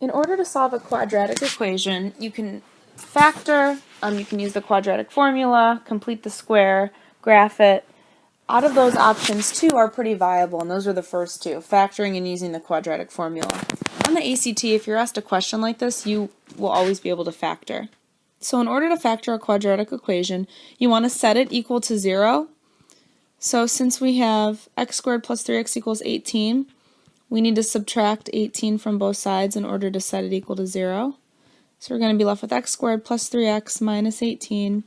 In order to solve a quadratic equation, you can factor, you can use the quadratic formula, complete the square, graph it. Out of those options, two are pretty viable, and those are the first two, factoring and using the quadratic formula. On the ACT, if you're asked a question like this, you will always be able to factor. So in order to factor a quadratic equation, you want to set it equal to 0. So since we have x squared plus 3x equals 18, we need to subtract 18 from both sides in order to set it equal to 0. So we're going to be left with x squared plus 3x minus 18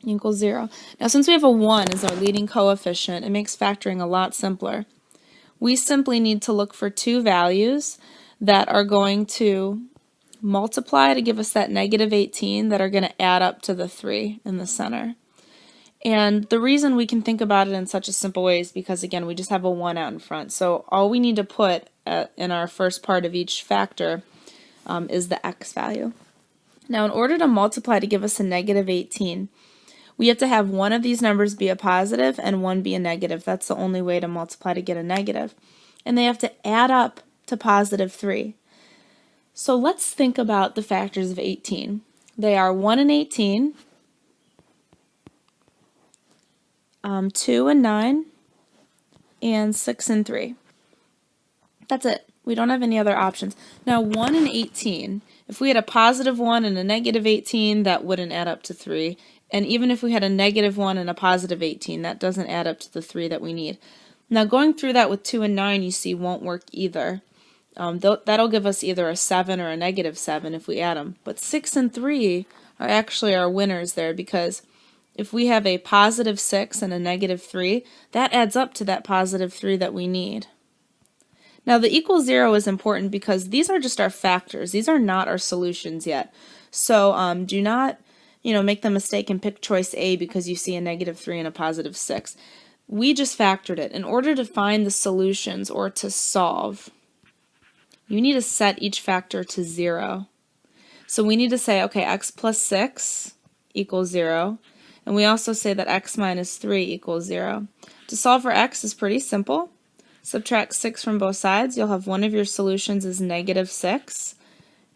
equals 0. Now since we have a 1 as our leading coefficient, it makes factoring a lot simpler. We simply need to look for two values that are going to multiply to give us that negative 18 that are going to add up to the 3 in the center. And the reason we can think about it in such a simple way is because, again, we just have a 1 out in front. So all we need to put in our first part of each factor is the x value. Now in order to multiply to give us a negative 18, we have to have one of these numbers be a positive and one be a negative. That's the only way to multiply to get a negative. And they have to add up to positive 3. So let's think about the factors of 18. They are 1 and 18, 2 and 9, and 6 and 3. That's it. We don't have any other options. Now 1 and 18, if we had a positive 1 and a negative 18, that wouldn't add up to 3. And even if we had a negative 1 and a positive 18, that doesn't add up to the 3 that we need. Now going through that with 2 and 9, you see, won't work either. That'll give us either a 7 or a negative 7 if we add them. But 6 and 3 are actually our winners there, because if we have a positive 6 and a negative 3, that adds up to that positive 3 that we need. Now the equal 0 is important because these are just our factors. These are not our solutions yet. So do not make the mistake and pick choice A because you see a negative 3 and a positive 6. We just factored it. In order to find the solutions or to solve, you need to set each factor to 0. So we need to say, okay, x plus 6 equals 0. And we also say that x minus 3 equals 0. To solve for x is pretty simple. Subtract 6 from both sides. You'll have one of your solutions is negative 6.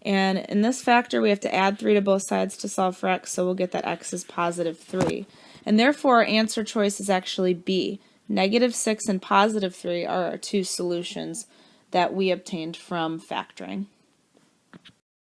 And in this factor, we have to add 3 to both sides to solve for x, so we'll get that x is positive 3. And therefore, our answer choice is actually B. Negative 6 and positive 3 are our two solutions that we obtained from factoring.